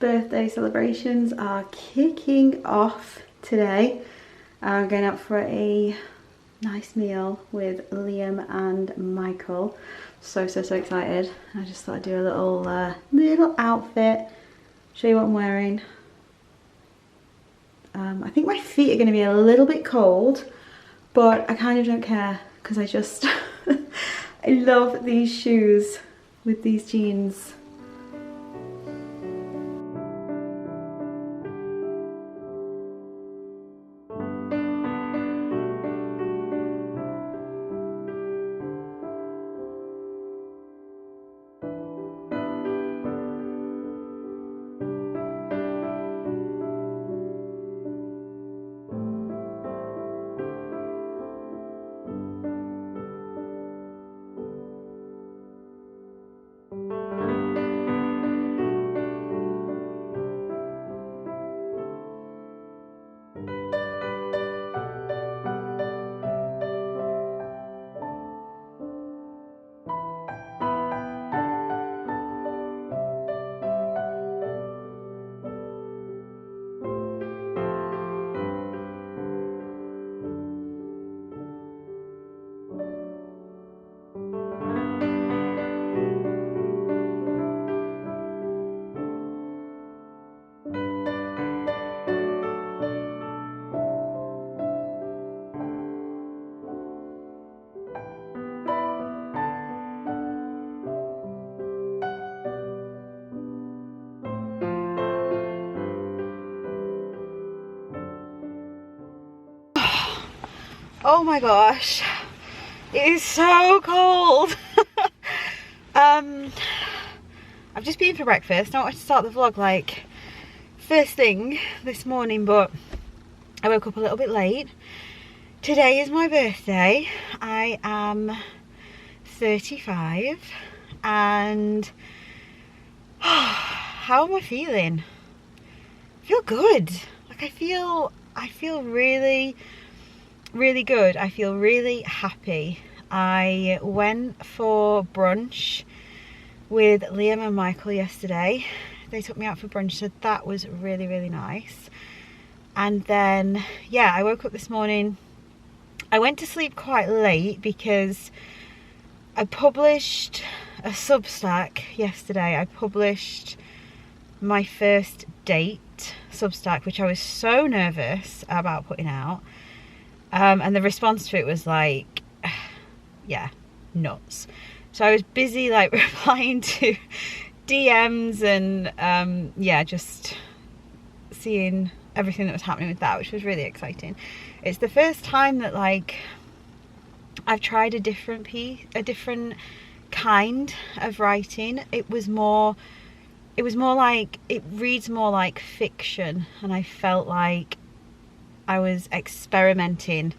birthday celebrations are kicking off today. I'm going out for a nice meal with Liam and Michael. So excited. I just thought I'd do a little outfit, show you what I'm wearing. I think my feet are going to be a little bit cold, but I kind of don't care because I just I love these shoes with these jeans. Oh my gosh, it is so cold. I've just been for breakfast. I don't want to start the vlog like first thing this morning, but I woke up a little bit late. Today is my birthday. I am 35 and how am I feeling? I feel good. Like I feel really good. I feel really happy. I went for brunch with Liam and Michael yesterday. They took me out for brunch, so that was really nice. And then yeah, I woke up this morning. I went to sleep quite late because I published a Substack yesterday. I published my first date Substack, which I was so nervous about putting out. And the response to it was like, yeah, nuts. So I was busy like replying to DMs and yeah, just seeing everything that was happening with that, which was really exciting. It's the first time that like I've tried a different kind of writing. It was more like, it reads more like fiction, and I felt like I was experimenting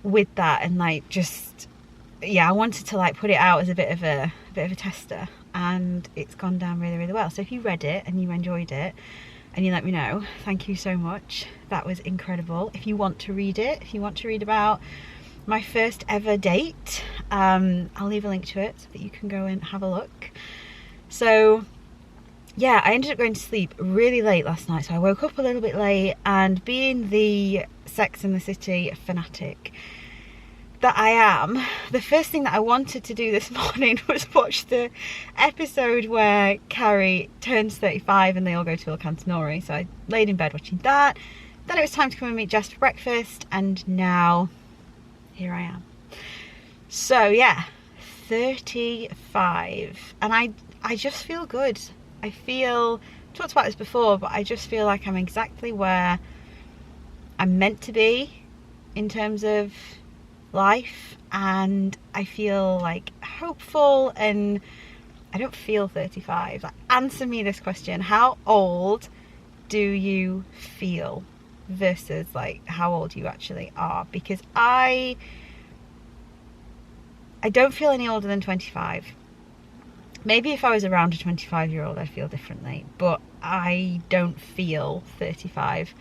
with that, and like just yeah, I wanted to like put it out as a bit of a tester, and it's gone down really well. So if you read it and you enjoyed it and you let me know, thank you so much. That was incredible. If you want to read it, if you want to read about my first ever date, I'll leave a link to it so that you can go and have a look. So yeah, I ended up going to sleep really late last night, so I woke up a little bit late, and being the Sex and the City fanatic that I am, the first thing that I wanted to do this morning was watch the episode where Carrie turns 35 and they all go to Il Cantinori. So I laid in bed watching that. Then it was time to come and meet Jess for breakfast, and now here I am. So yeah, 35, and I just feel good. I talked about this before, but I just feel like I'm exactly where I'm meant to be in terms of life, and I feel like hopeful, and I don't feel 35. Like, answer me this question: how old do you feel versus like how old you actually are? Because I don't feel any older than 25. Maybe if I was around a 25-year-old I'd feel differently, but I don't feel 35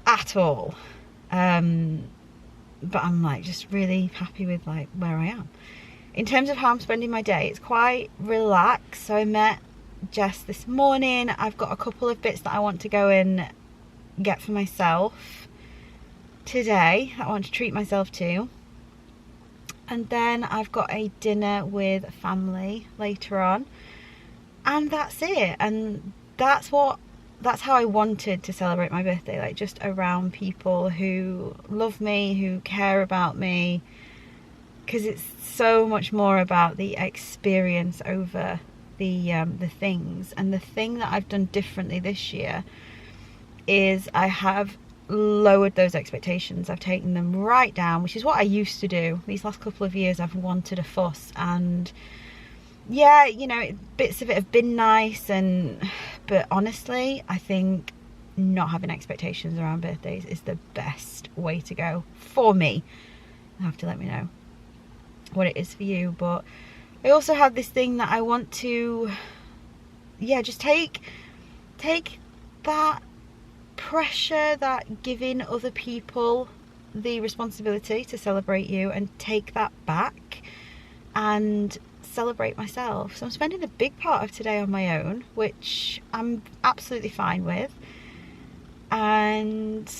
at all. But I'm like just really happy with like where I am. In terms of how I'm spending my day, it's quite relaxed. So I met Jess this morning. I've got a couple of bits that I want to go and get for myself today that I want to treat myself to, and then I've got a dinner with family later on, and that's it. And that's how I wanted to celebrate my birthday, like just around people who love me, who care about me, because it's so much more about the experience over the things. And the thing that I've done differently this year is I have lowered those expectations. I've taken them right down, which is what I used to do. These last couple of years I've wanted a fuss, and yeah, you know, bits of it have been nice, but honestly I think not having expectations around birthdays is the best way to go for me. You have to let me know what it is for you. But I also have this thing that I want to, yeah, just take that pressure, that giving other people the responsibility to celebrate you, and take that back and celebrate myself. So I'm spending a big part of today on my own, which I'm absolutely fine with. And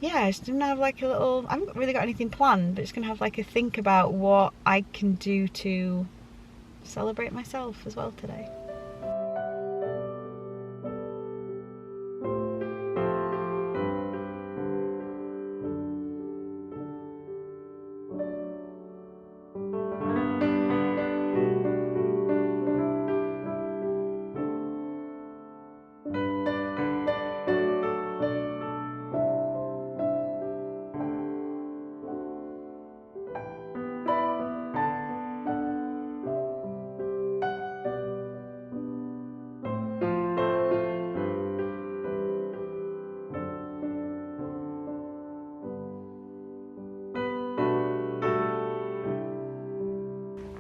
yeah, just gonna have like a little, I haven't really got anything planned, but just gonna have like a think about what I can do to celebrate myself as well today.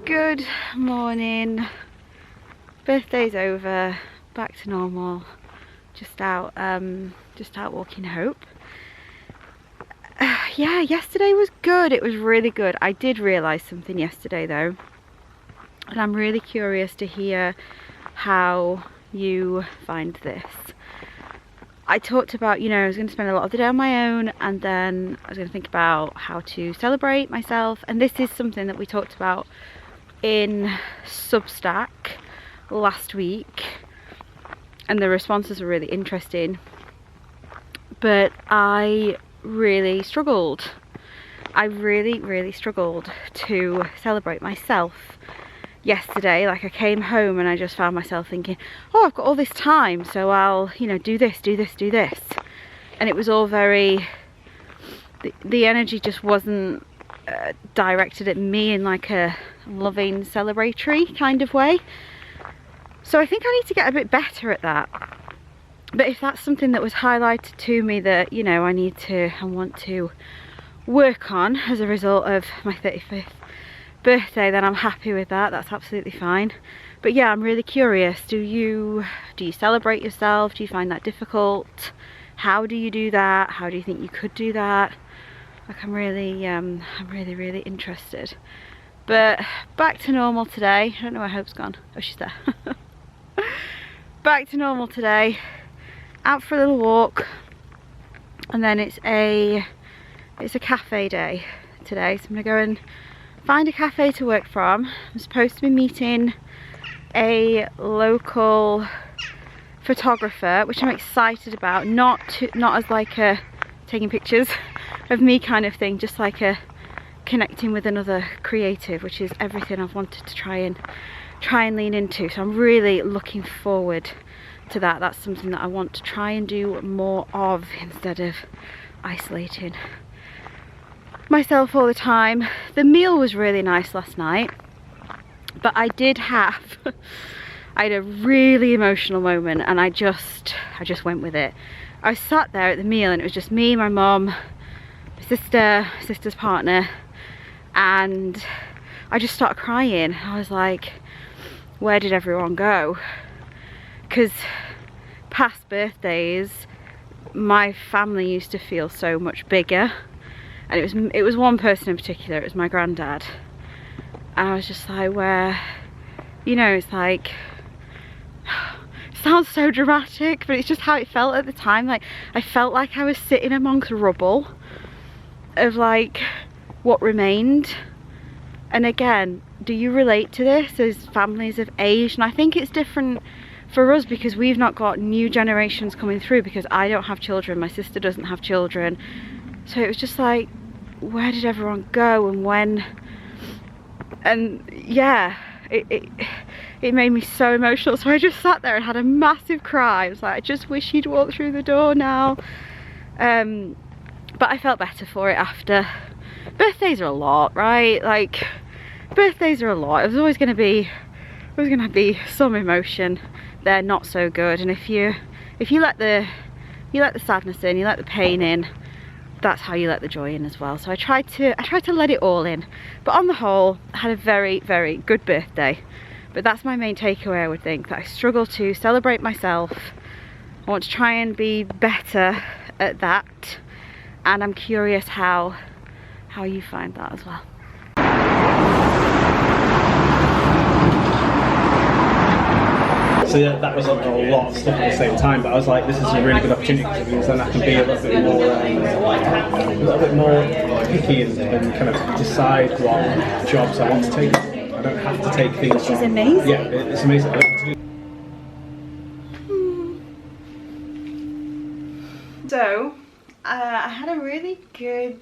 Good morning. Birthday's over, back to normal. Just out walking Hope. Yeah, yesterday was good. It was really good. I did realise something yesterday though, and I'm really curious to hear how you find this. I talked about, you know, I was going to spend a lot of the day on my own, and then I was going to think about how to celebrate myself. And this is something that we talked about in Substack last week, and the responses were really interesting. But I really struggled. I really struggled to celebrate myself yesterday. Like, I came home and I just found myself thinking, oh, I've got all this time, so I'll, you know, do this. And it was all very, the energy just wasn't directed at me in like a loving, celebratory kind of way. So I think I need to get a bit better at that. But if that's something that was highlighted to me that, you know, I want to work on as a result of my 35th birthday, then I'm happy with that. That's absolutely fine. But yeah, I'm really curious. Do you celebrate yourself? Do you find that difficult? How do you do that? How do you think you could do that? Like, I'm really interested. But back to normal today. I don't know where Hope's gone. Oh, she's there. Back to normal today. Out for a little walk, and then it's a cafe day today, so I'm gonna go and find a cafe to work from. I'm supposed to be meeting a local photographer, which I'm excited about. Not as like a taking pictures of me kind of thing, just like a connecting with another creative, which is everything I've wanted to try and lean into. So I'm really looking forward to that. That's something that I want to try and do more of, instead of isolating myself all the time. The meal was really nice last night, but I had a really emotional moment, and I just went with it. I sat there at the meal and it was just me, my mum, my sister's partner, and I just started crying. I was like, where did everyone go? Because past birthdays, my family used to feel so much bigger, and it was one person in particular. It was my granddad, and I was just like, where, you know, it's like sounds so dramatic, but it's just how it felt at the time. Like, I felt like I was sitting amongst rubble of like what remained. And again, do you relate to this as families have aged? And I think it's different for us because we've not got new generations coming through, because I don't have children, my sister doesn't have children. So it was just like, where did everyone go and when? And yeah, it made me so emotional. So I just sat there and had a massive cry. I was like, I just wish he'd walked through the door now. But I felt better for it after. Birthdays are a lot, right? Like, birthdays are a lot. There's always going to be some emotion. They're not so good, and if you let the sadness in, you let the pain in, that's how you let the joy in as well. So I tried to let it all in. But on the whole, I had a very, very good birthday. But that's my main takeaway, I would think, that I struggle to celebrate myself. I want to try and be better at that, and I'm curious how you find that as well. So yeah, that was a lot of stuff at the same time, but I was like, this is a really good opportunity because it means then I can be a little bit more picky and kind of decide what jobs I want to take. I don't have to take things. Which is amazing. Yeah, it's amazing. So, I had a really good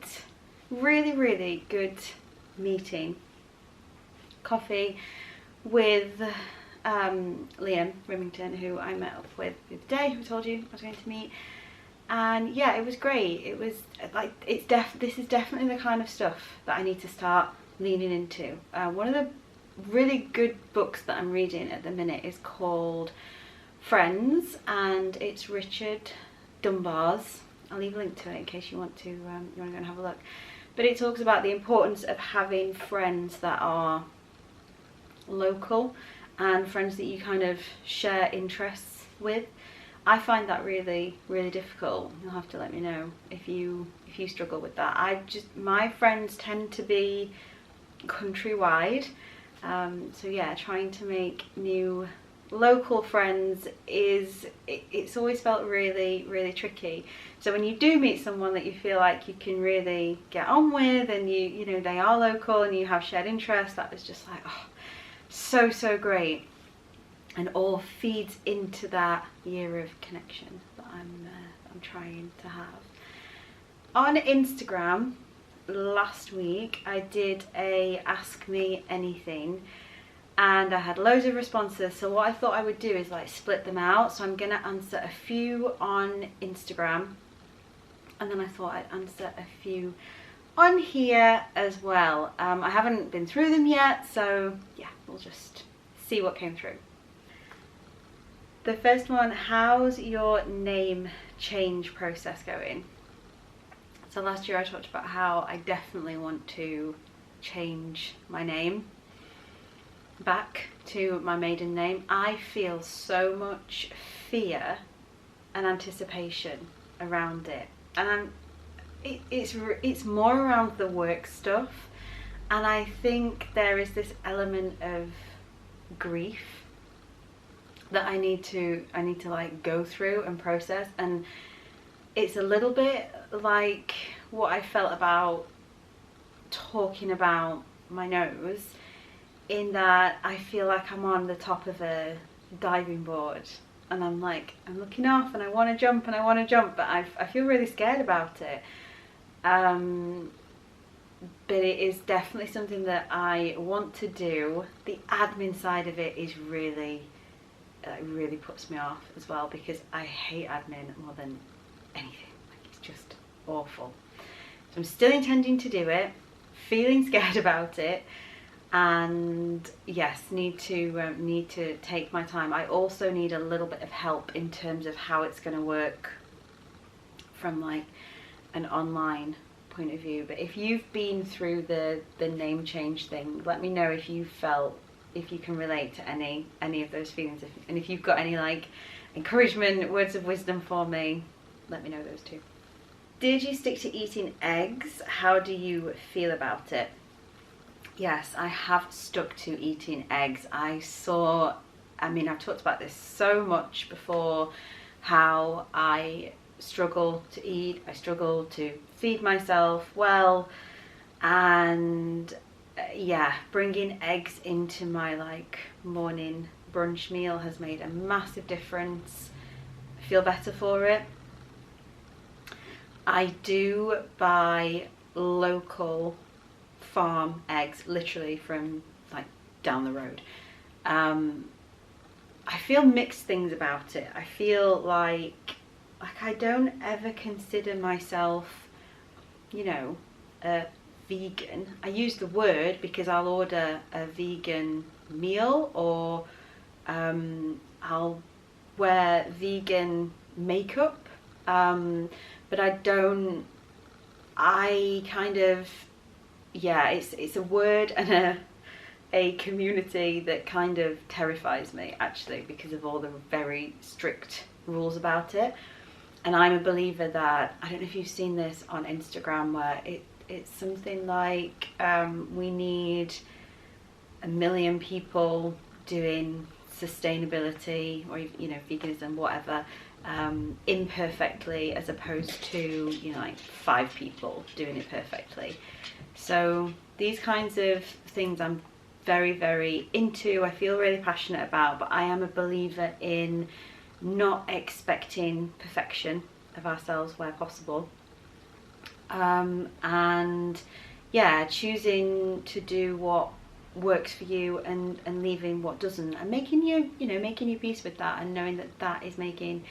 meeting, coffee with Liam Remington, who I met up with the other day, who I told you I was going to meet. And yeah, it was great. It was like, this is definitely the kind of stuff that I need to start leaning into. One of the really good books that I'm reading at the minute is called Friends, and it's Richard Dunbar's. I'll leave a link to it in case you want to go and have a look. But it talks about the importance of having friends that are local and friends that you kind of share interests with. I find that really, really difficult. You'll have to let me know if you struggle with that. My friends tend to be countrywide, so yeah, trying to make new local friends it's always felt really, really tricky. So when you do meet someone that you feel like you can really get on with, and you know they are local and you have shared interests, that was just like, oh, so great, and all feeds into that year of connection that I'm trying to have. On Instagram last week I did a Ask Me Anything, and I had loads of responses. So what I thought I would do is like split them out. So I'm gonna answer a few on Instagram, and then I thought I'd answer a few on here as well. I haven't been through them yet, so yeah, we'll just see what came through. The first one, how's your name change process going? So last year I talked about how I definitely want to change my name back to my maiden name. I feel so much fear and anticipation around it, and it's more around the work stuff, and I think there is this element of grief that I need to like go through and process, and it's a little bit like what I felt about talking about my nose, in that I feel like I'm on the top of a diving board and I'm looking off and I want to jump, but I feel really scared about it. But it is definitely something that I want to do. The admin side of it is really puts me off as well, because I hate admin more than anything. Like, it's just awful. So I'm still intending to do it, feeling scared about it, and yes, need to take my time. I also need a little bit of help in terms of how it's going to work from like an online point of view. But if you've been through the name change thing, let me know if you can relate to any of those feelings, and if you've got any like encouragement, words of wisdom for me, let me know those too. Did you stick to eating eggs? How do you feel about it? Yes, I have stuck to eating eggs. I saw I mean, I've talked about this so much before, how I struggle to eat, I struggle to feed myself well, and yeah, bringing eggs into my like morning brunch meal has made a massive difference. I feel better for it. I do buy local farm eggs, literally from like down the road. I feel mixed things about it. I feel like I don't ever consider myself, you know, a vegan. I use the word because I'll order a vegan meal, or I'll wear vegan makeup, but I kind of, yeah, it's a word and a community that kind of terrifies me, actually, because of all the very strict rules about it. And I'm a believer that, I don't know if you've seen this on Instagram, where it's something like we need 1 million people doing sustainability, or you know, veganism, whatever, imperfectly, as opposed to, you know, like 5 people doing it perfectly. So these kinds of things I'm very, very into, I feel really passionate about, but I am a believer in not expecting perfection of ourselves where possible, and yeah, choosing to do what works for you and leaving what doesn't, and making making your peace with that, and knowing that that is making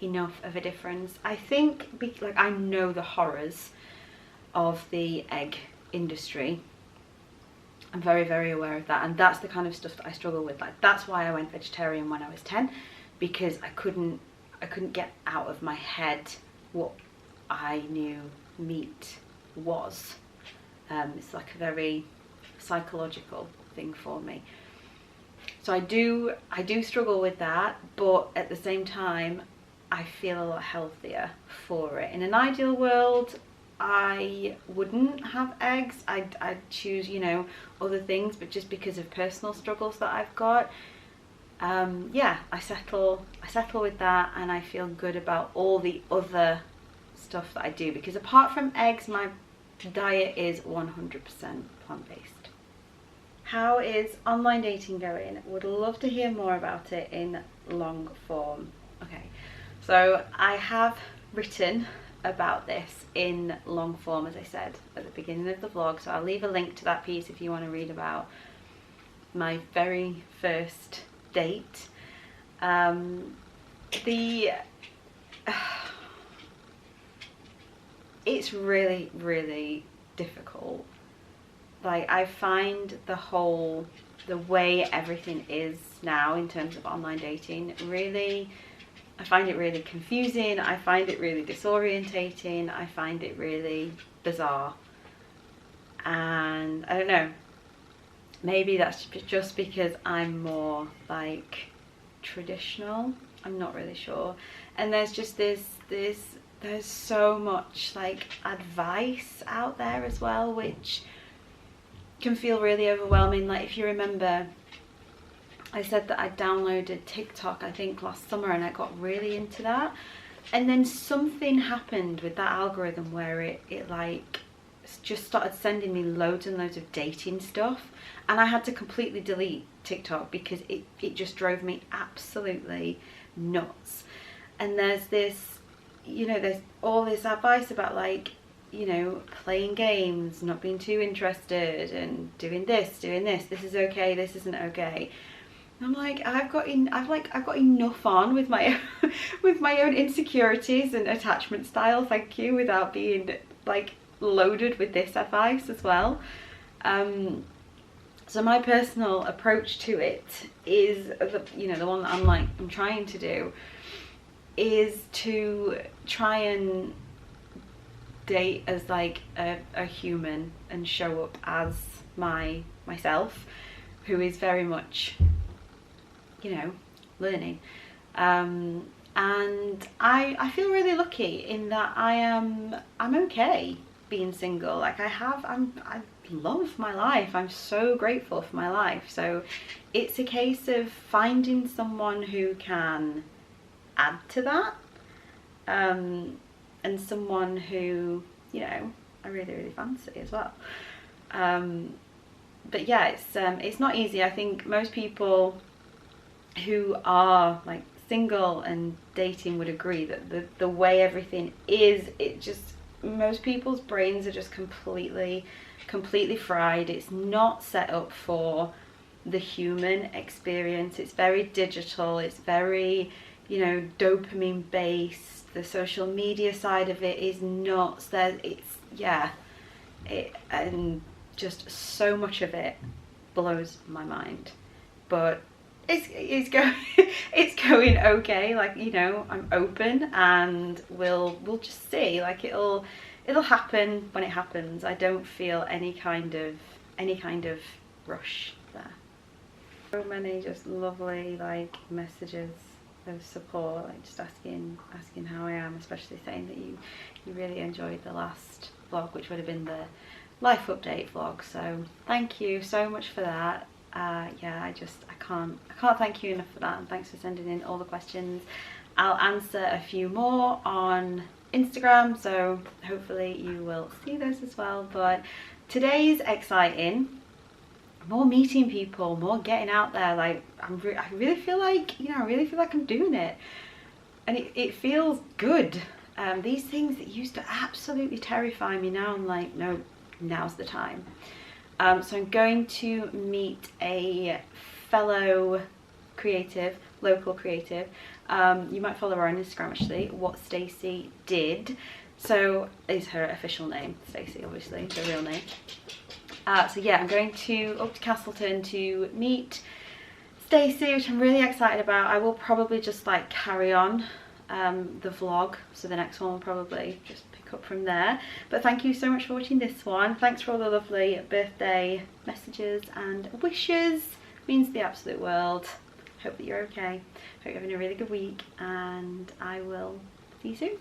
enough of a difference. I think, like, I know the horrors of the egg industry. I'm very, very aware of that, and that's the kind of stuff that I struggle with. Like, that's why I went vegetarian when I was 10, because I couldn't get out of my head what I knew meat was. It's like a very psychological thing for me. So I do struggle with that, but at the same time I feel a lot healthier for it. In an ideal world, I wouldn't have eggs. I'd choose, you know, other things, but just because of personal struggles that I've got, yeah, I settle with that, and I feel good about all the other stuff that I do, because apart from eggs, my diet is 100% plant-based. How is online dating going? Would love to hear more about it in long form. Okay, so I have written about this in long form, as I said at the beginning of the vlog, so I'll leave a link to that piece if you want to read about my very first date. It's really, really difficult. Like, I find the way everything is now in terms of online dating, really, I find it really confusing. I find it really disorientating. I find it really bizarre. And I don't know, maybe that's just because I'm more like traditional. I'm not really sure. And there's just there's so much like advice out there as well, which can feel really overwhelming. Like, if you remember, I said that I downloaded TikTok, I think last summer, and I got really into that, and then something happened with that algorithm where it like just started sending me loads and loads of dating stuff, and I had to completely delete TikTok because it just drove me absolutely nuts. And there's this, you know, there's all this advice about, like, you know, playing games, not being too interested, and doing this is okay, this isn't okay. And I'm like, I've got enough on with my with my own insecurities and attachment style, thank you, without being like loaded with this advice as well. So my personal approach to it is, the one that I'm trying to do, is to try and date as like a human and show up as myself, who is very much, you know, learning. And I feel really lucky in that I'm okay being single. Like, love my life. I'm so grateful for my life. So it's a case of finding someone who can add to that, and someone who, you know, I really, really fancy as well. But yeah, it's not easy. I think most people who are like single and dating would agree that the way everything is, it just, most people's brains are just completely fried. It's not set up for the human experience. It's very digital, it's very, you know, dopamine based. The social media side of it is nuts. And just so much of it blows my mind. But it's going it's going okay. Like, you know, I'm open, and we'll just see. Like, it'll happen when it happens. I don't feel any kind of rush there. So many just lovely like messages of support, like just asking how I am, especially saying that you really enjoyed the last vlog, which would have been the life update vlog. So thank you so much for that. Yeah, I can't thank you enough for that, and thanks for sending in all the questions. I'll answer a few more on Instagram, so hopefully you will see those as well. But today's exciting. More meeting people, more getting out there. Like, I really feel like, you know, I'm doing it, and it feels good. These things that used to absolutely terrify me, now I'm like, no, now's the time. So I'm going to meet a fellow creative, local creative. You might follow her on Instagram actually, What Stacey Did. So is her official name, Stacey, obviously, her real name. So yeah, I'm going up to Castleton to meet Stacey, which I'm really excited about. I will probably just like carry on the vlog, so the next one will probably just pick up from there. But thank you so much for watching this one. Thanks for all the lovely birthday messages and wishes. It means the absolute world. Hope that you're okay. Hope you're having a really good week, and I will see you soon.